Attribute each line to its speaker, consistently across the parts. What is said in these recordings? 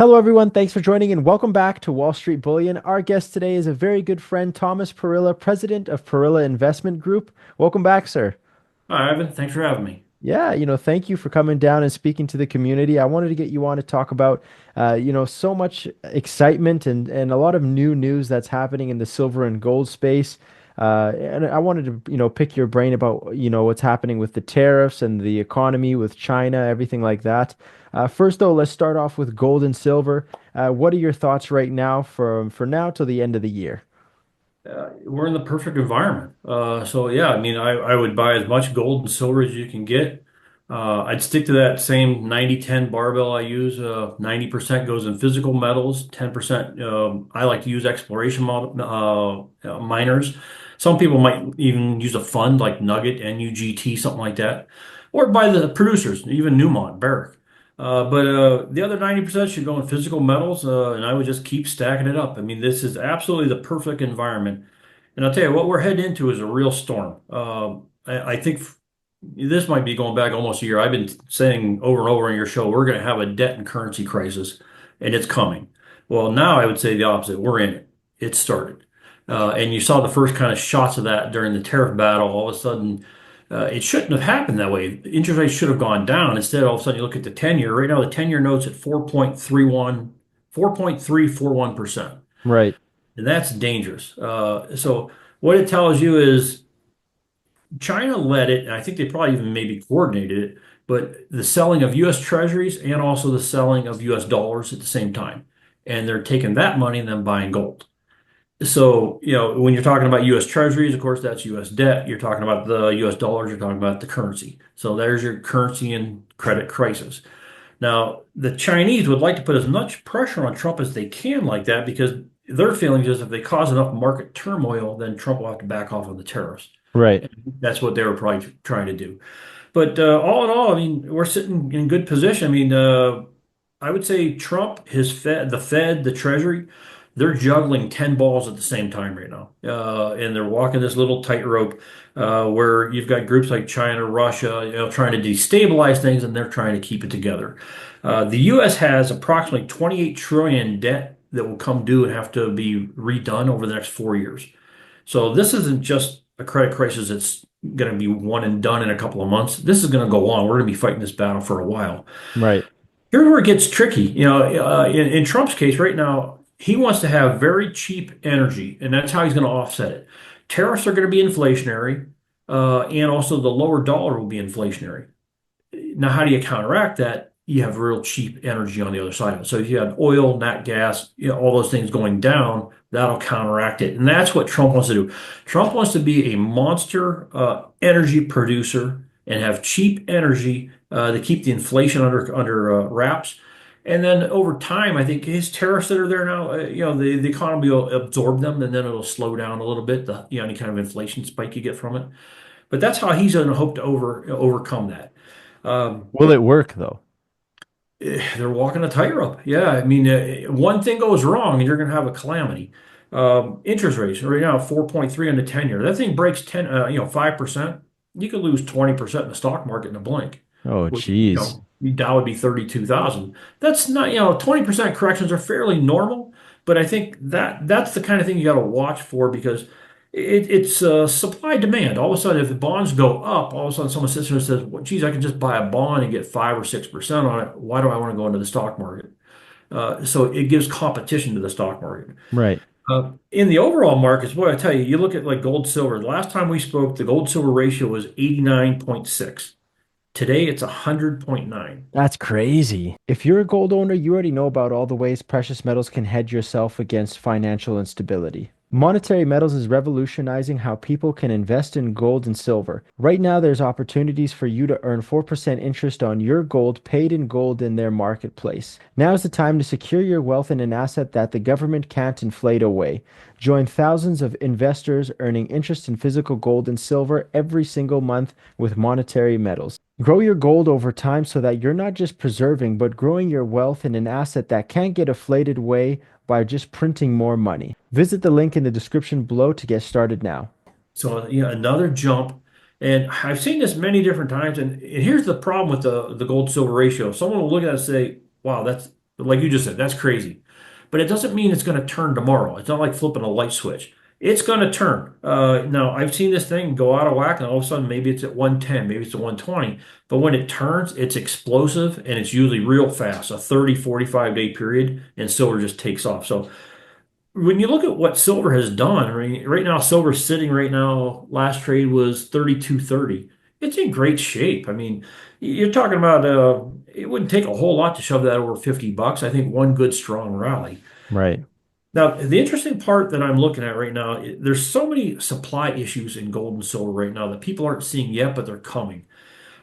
Speaker 1: Hello, everyone. Thanks for joining and welcome back to Wall Street Bullion. Our guest today is a very good friend, Thomas Parilla, president of Parilla Investment Group. Welcome back, sir.
Speaker 2: Hi, Ivan. Thanks for having me.
Speaker 1: Yeah, thank you for coming down and speaking to the community. I wanted to get you on to talk about, so much excitement and a lot of new news that's happening in the silver and gold space. And I wanted to, pick your brain about, what's happening with the tariffs and the economy with China, everything like that. First, though, let's start off with gold and silver. What are your thoughts right now for now till the end of the year?
Speaker 2: We're in the perfect environment. So yeah, I mean, I would buy as much gold and silver as you can get. I'd stick to that same 90-10 barbell I use. 90% goes in physical metals, 10% I like to use exploration miners. Some people might even use a fund like Nugget, NUGT, something like that, or buy the producers, even Newmont, Barrick. But the other 90% should go in physical metals, and I would just keep stacking it up. I mean, this is absolutely the perfect environment. And I'll tell you what we're heading into is a real storm. I think this might be going back almost a year. I've been saying over and over in your show, we're going to have a debt and currency crisis, and it's coming. Well, now I would say the opposite. We're in it. It started. And you saw the first kind of shots of that during the tariff battle. All of a sudden, it shouldn't have happened that way. Interest rates should have gone down. Instead, all of a sudden, you look at the 10-year. Right now, the 10-year note's at 4.341%.
Speaker 1: Right.
Speaker 2: And that's dangerous. So what it tells you is China led it, and I think they probably even maybe coordinated it, but the selling of U.S. treasuries and also the selling of U.S. dollars at the same time. And they're taking that money and then buying gold. So, when you're talking about U.S. treasuries, of course, that's U.S. debt. You're talking about the U.S. dollars, you're talking about the currency. So there's your currency and credit crisis. Now, the Chinese would like to put as much pressure on Trump as they can like that because their feeling is if they cause enough market turmoil, then Trump will have to back off on the tariffs.
Speaker 1: Right.
Speaker 2: And that's what they were probably trying to do. But all in all, I mean, we're sitting in good position. I mean, I would say Trump, Fed, the Treasury, they're juggling 10 balls at the same time right now. And they're walking this little tightrope where you've got groups like China, Russia, trying to destabilize things and they're trying to keep it together. The U.S. has approximately 28 trillion in debt that will come due and have to be redone over the next 4 years. So this isn't just a credit crisis that's going to be one and done in a couple of months. This is going to go on. We're going to be fighting this battle for a while.
Speaker 1: Right.
Speaker 2: Here's where it gets tricky. In Trump's case right now, he wants to have very cheap energy, and that's how he's going to offset it. Tariffs are going to be inflationary, and also the lower dollar will be inflationary. Now, how do you counteract that? You have real cheap energy on the other side of it. So if you have oil, nat gas, all those things going down, that'll counteract it. And that's what Trump wants to do. Trump wants to be a monster energy producer and have cheap energy to keep the inflation under wraps. And then over time, I think his tariffs that are there now, the economy will absorb them, and then it'll slow down a little bit. Any kind of inflation spike you get from it. But that's how he's going to hope to overcome that.
Speaker 1: Will it work though?
Speaker 2: They're walking a tightrope. Yeah, I mean, one thing goes wrong and you're going to have a calamity. Interest rates right now 4.3 on the 10-year. That thing breaks 5%. You could lose 20% in the stock market in a blink,
Speaker 1: Oh,
Speaker 2: which
Speaker 1: geez.
Speaker 2: Dow would be 32,000. That's not 20% corrections are fairly normal, but I think that's the kind of thing you got to watch for because it's supply demand. All of a sudden, if the bonds go up, all of a sudden someone sits there and says, well, geez, I can just buy a bond and get 5 or 6% on it. Why do I want to go into the stock market? So it gives competition to the stock market.
Speaker 1: Right.
Speaker 2: In the overall markets, boy, I tell you, you look at like gold, silver. The last time we spoke, the gold silver ratio was 89.6. Today, it's 100.9.
Speaker 1: That's crazy. If you're a gold owner, you already know about all the ways precious metals can hedge yourself against financial instability. Monetary Metals is revolutionizing how people can invest in gold and silver. Right now, there's opportunities for you to earn 4% interest on your gold paid in gold in their marketplace. Now is the time to secure your wealth in an asset that the government can't inflate away. Join thousands of investors earning interest in physical gold and silver every single month with Monetary Metals. Grow your gold over time so that you're not just preserving, but growing your wealth in an asset that can't get inflated away by just printing more money. Visit the link in the description below to get started now.
Speaker 2: So, another jump. And I've seen this many different times. And here's the problem with the gold silver ratio. Someone will look at it and say, wow, Like you just said, that's crazy. But it doesn't mean it's going to turn tomorrow. It's not like flipping a light switch. It's going to turn. Now, I've seen this thing go out of whack, and all of a sudden, maybe it's at 110, maybe it's at 120. But when it turns, it's explosive and it's usually real fast, a 30, 45-day period, and silver just takes off. So when you look at what silver has done, I mean, right now, silver's sitting right now, last trade was 32.30. It's in great shape. I mean, you're talking about it wouldn't take a whole lot to shove that over $50. I think one good strong rally.
Speaker 1: Right.
Speaker 2: Now, the interesting part that I'm looking at right now, there's so many supply issues in gold and silver right now that people aren't seeing yet, but they're coming.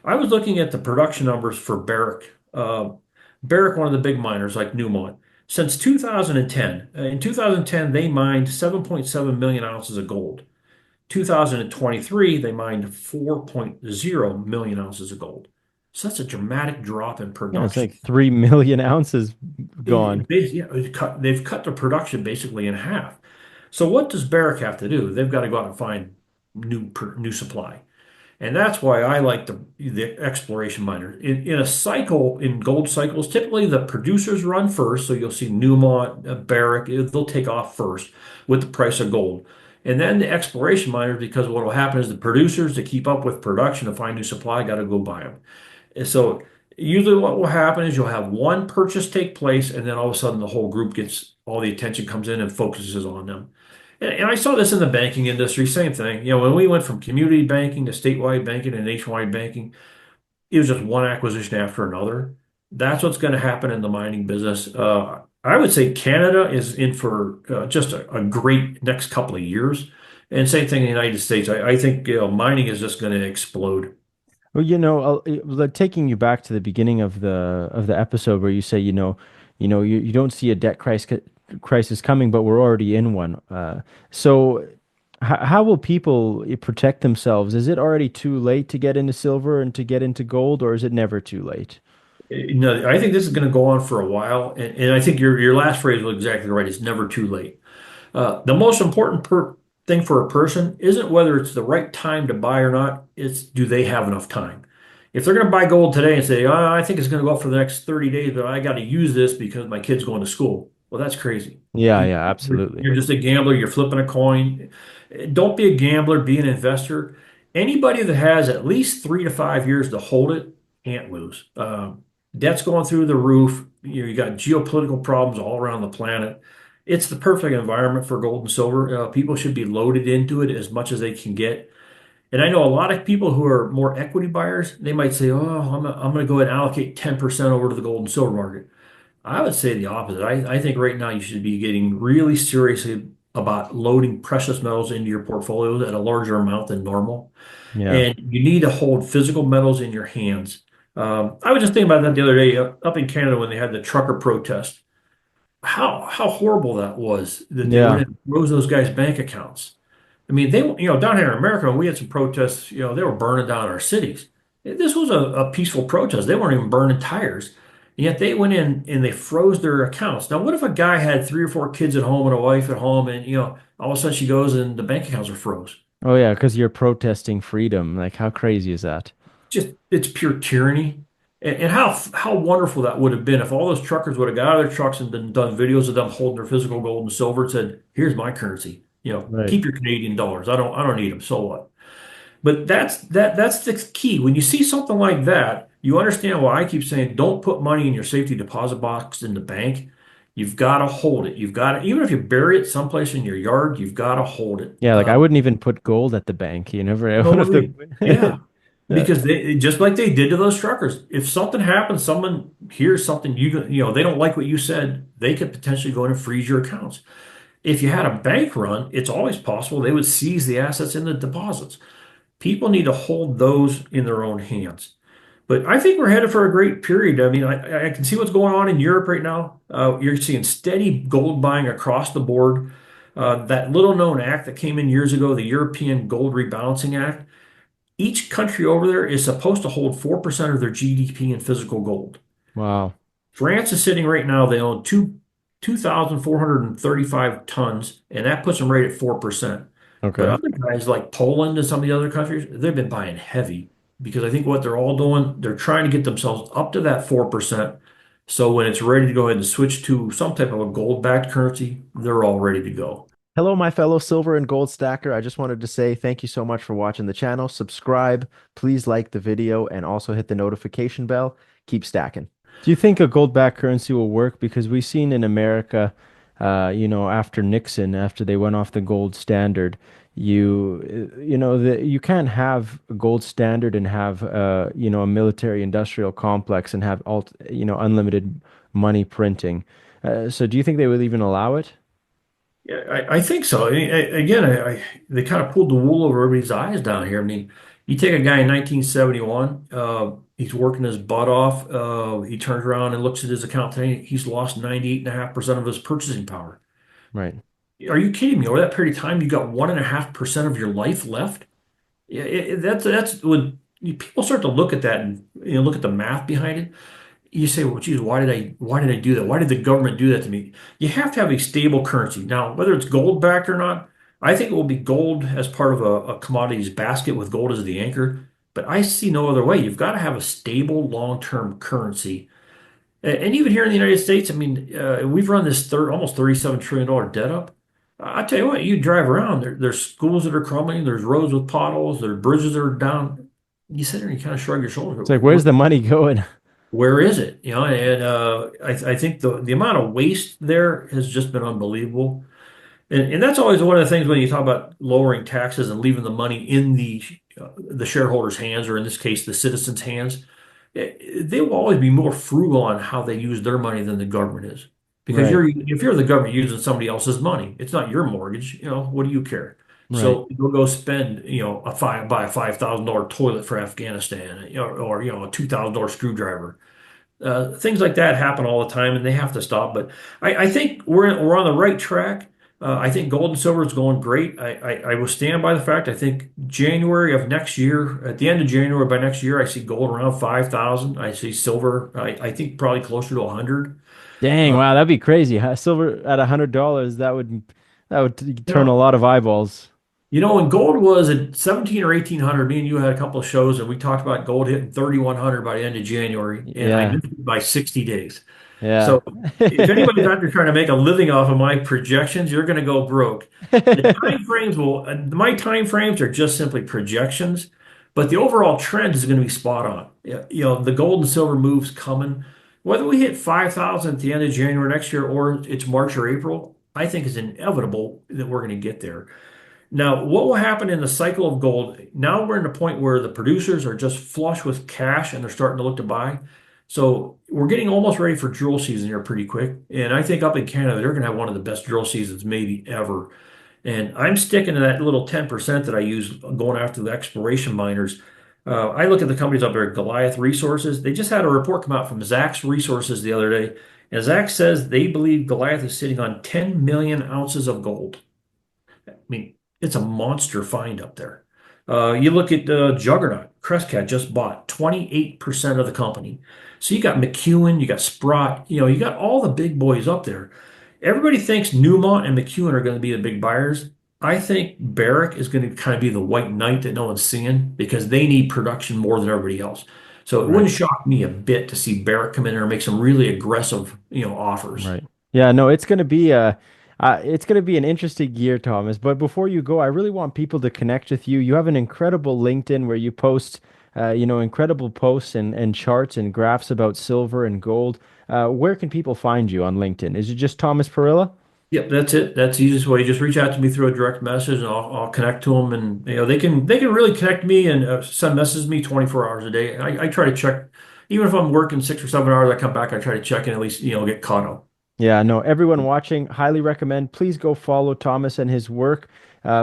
Speaker 2: I was looking at the production numbers for Barrick. Barrick, one of the big miners like Newmont, since 2010. In 2010, they mined 7.7 million ounces of gold. 2023, they mined 4.0 million ounces of gold. So that's a dramatic drop in
Speaker 1: Yeah, it's
Speaker 2: production.
Speaker 1: like 3 million ounces gone.
Speaker 2: Yeah, they've cut their production basically in half. So what does Barrick have to do? They've got to go out and find new supply. And that's why I like the exploration miners. In a cycle, in gold cycles, typically the producers run first. So you'll see Newmont, Barrick, they'll take off first with the price of gold. And then the exploration miners, because what will happen is the producers, to keep up with production, to find new supply, got to go buy them. And so usually what will happen is you'll have one purchase take place, and then all of a sudden the whole group gets all the attention comes in and focuses on them. And I saw this in the banking industry, same thing. When we went from community banking to statewide banking and nationwide banking, it was just one acquisition after another. That's what's going to happen in the mining business. I would say Canada is in for just a great next couple of years. And same thing in the United States. I think mining is just going to explode.
Speaker 1: Well, like taking you back to the beginning of the episode where you say, you don't see a crisis coming, but we're already in one. So how will people protect themselves? Is it already too late to get into silver and to get into gold, or is it never too late?
Speaker 2: No, I think this is going to go on for a while. And I think your last phrase was exactly right. It's never too late. The most important thing for a person isn't whether it's the right time to buy or not, it's do they have enough time? If they're going to buy gold today and say, I think it's going to go up for the next 30 days, but I got to use this because my kid's going to school. Well, that's crazy.
Speaker 1: Yeah, yeah, absolutely.
Speaker 2: You're just a gambler, you're flipping a coin. Don't be a gambler, be an investor. Anybody that has at least 3 to 5 years to hold it can't lose. Debt's going through the roof. You got geopolitical problems all around the planet. It's the perfect environment for gold and silver. People should be loaded into it as much as they can get. And I know a lot of people who are more equity buyers, they might say, oh, I'm going to go ahead and allocate 10% over to the gold and silver market. I would say the opposite. I think right now you should be getting really seriously about loading precious metals into your portfolio at a larger amount than normal.
Speaker 1: Yeah.
Speaker 2: And you need to hold physical metals in your hands. I was just thinking about that the other day up in Canada when they had the trucker protest. How horrible that was that they went
Speaker 1: Yeah.
Speaker 2: and froze those guys' bank accounts. I mean, down here in America, when we had some protests, they were burning down our cities. This was a peaceful protest. They weren't even burning tires. And yet they went in and they froze their accounts. Now, what if a guy had 3 or 4 kids at home and a wife at home and, all of a sudden she goes and the bank accounts are froze?
Speaker 1: Oh yeah, because you're protesting freedom. Like how crazy is that?
Speaker 2: Just, it's pure tyranny. And how wonderful that would have been if all those truckers would have got out of their trucks and done videos of them holding their physical gold and silver and said, "Here's my currency.
Speaker 1: Right.
Speaker 2: Keep your Canadian dollars. I don't need them. So what?" But that's the key. When you see something like that, you understand why I keep saying don't put money in your safety deposit box in the bank. You've got to hold it. You've got to, even if you bury it someplace in your yard, you've got to hold it.
Speaker 1: Yeah, like I wouldn't even put gold at the bank. You never, what if
Speaker 2: Totally.
Speaker 1: the
Speaker 2: Yeah.
Speaker 1: Yeah.
Speaker 2: Because they just like they did to those truckers. If something happens, someone hears something they don't like what you said, they could potentially go in and freeze your accounts. If you had a bank run, it's always possible they would seize the assets in the deposits. People need to hold those in their own hands. But I think we're headed for a great period. I mean, I can see what's going on in Europe right now. You're seeing steady gold buying across the board. That little known act that came in years ago, the European Gold Rebalancing Act, each country over there is supposed to hold 4% of their GDP in physical gold.
Speaker 1: Wow.
Speaker 2: France is sitting right now, they own 2,435 tons, and that puts them right at 4%. But
Speaker 1: Okay.
Speaker 2: other guys like Poland and some of the other countries, they've been buying heavy because I think what they're all doing, they're trying to get themselves up to that 4% So when it's ready to go ahead and switch to some type of a gold-backed currency, they're all ready to go.
Speaker 1: Hello, my fellow silver and gold stacker. I just wanted to say thank you so much for watching the channel. Subscribe, please like the video, and also hit the notification bell. Keep stacking. Do you think a gold-backed currency will work? Because we've seen in America, after Nixon, after they went off the gold standard, you can't have a gold standard and have, a military industrial complex and have unlimited money printing. So do you think they would even allow it?
Speaker 2: Yeah, I think so. Again, they kind of pulled the wool over everybody's eyes down here. I mean, you take a guy in 1971, he's working his butt off. He turns around and looks at his account today. He's lost 98.5% of his purchasing power.
Speaker 1: Right.
Speaker 2: Are you kidding me? Over that period of time, you got 1.5% of your life left. Yeah, that's when people start to look at that and look at the math behind it. You say, well, geez, why did I do that? Why did the government do that to me? You have to have a stable currency. Now, whether it's gold backed or not, I think it will be gold as part of a commodities basket with gold as the anchor. But I see no other way. You've got to have a stable long-term currency. And even here in the United States, I mean, we've run this almost $37 trillion debt up. I tell you what, you drive around, there's schools that are crumbling, there's roads with potholes, there's bridges that are down. You sit there and you kind of shrug your
Speaker 1: It's
Speaker 2: shoulders.
Speaker 1: like, where's the money going?
Speaker 2: Where is it? And I think the amount of waste there has just been unbelievable. And that's always one of the things when you talk about lowering taxes and leaving the money in the shareholders' hands, or in this case, the citizens' hands. They will always be more frugal on how they use their money than the government is. Because
Speaker 1: Right,
Speaker 2: if you're the government using somebody else's money, it's not your mortgage. What do you care?
Speaker 1: right,
Speaker 2: So you'll go spend, buy a $5,000 toilet for Afghanistan, or a $2,000 screwdriver. Things like that happen all the time, and they have to stop. But I think we're on the right track. I think gold and silver is going great. I will stand by the fact. I think January of next year, at the end of January by next year, I see gold around 5,000. I see silver. I think probably closer to 100.
Speaker 1: dang,
Speaker 2: Uh,
Speaker 1: wow, that'd be crazy. Silver at $100, that would
Speaker 2: you
Speaker 1: turn a
Speaker 2: know,
Speaker 1: lot of eyeballs.
Speaker 2: when gold was at 17 or 1800, me and you had a couple of shows, and we talked about gold hitting 3,100 by the end of January, and I
Speaker 1: Yeah,
Speaker 2: missed it by 60 days.
Speaker 1: yeah.
Speaker 2: So if anybody's out there trying to make a living off of my projections, you're going to go broke. My time frames are just simply projections, but the overall trend is going to be spot on. Yeah, the gold and silver moves coming. Whether we hit 5,000 at the end of January next year or it's March or April, I think is inevitable that we're going to get there. Now, what will happen in the cycle of gold? Now we're in a point where the producers are just flush with cash and they're starting to look to buy. So we're getting almost ready for drill season here pretty quick. And I think up in Canada, they're going to have one of the best drill seasons maybe ever. And I'm sticking to that little 10% that I use going after the exploration miners. I look at the companies up there, Goliath Resources. They just had a report come out from Zacks Resources the other day. And Zacks says they believe Goliath is sitting on 10 million ounces of gold. I mean, it's a monster find up there. You look at Juggernaut, Crescat just bought 28% of the company. So you got McEwen, you got Sprott, you got all the big boys up there. Everybody thinks Newmont and McEwen are going to be the big buyers. I think Barrick is going to kind of be the white knight that no one's seeing because they need production more than everybody else. So it
Speaker 1: Right,
Speaker 2: wouldn't shock me a bit to see Barrick come in there and make some really aggressive, offers.
Speaker 1: right. Yeah, no, it's gonna be an interesting year, Thomas. But before you go, I really want people to connect with you. You have an incredible LinkedIn where you post, incredible posts and charts and graphs about silver and gold. Where can people find you on LinkedIn? Is it just Thomas Parilla?
Speaker 2: Yep, that's it. That's the easiest way. Just reach out to me through a direct message, and I'll connect to them. And they can really connect me and send messages to me 24 hours a day. I try to check, even if I'm working 6 or 7 hours. I come back. I try to check and at least get caught up.
Speaker 1: Yeah, no, everyone watching, highly recommend. Please go follow Thomas and his work.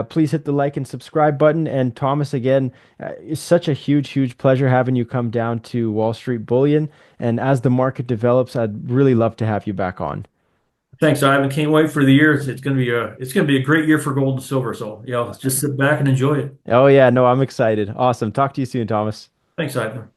Speaker 1: Please hit the like and subscribe button. And Thomas, again, it's such a huge, huge pleasure having you come down to Wall Street Bullion. And as the market develops, I'd really love to have you back on.
Speaker 2: Thanks, Ivan. Can't wait for the year. It's gonna be a great year for gold and silver. So let's just sit back and enjoy it.
Speaker 1: Oh, yeah, no, I'm excited. Awesome. Talk to you soon, Thomas.
Speaker 2: Thanks, Ivan.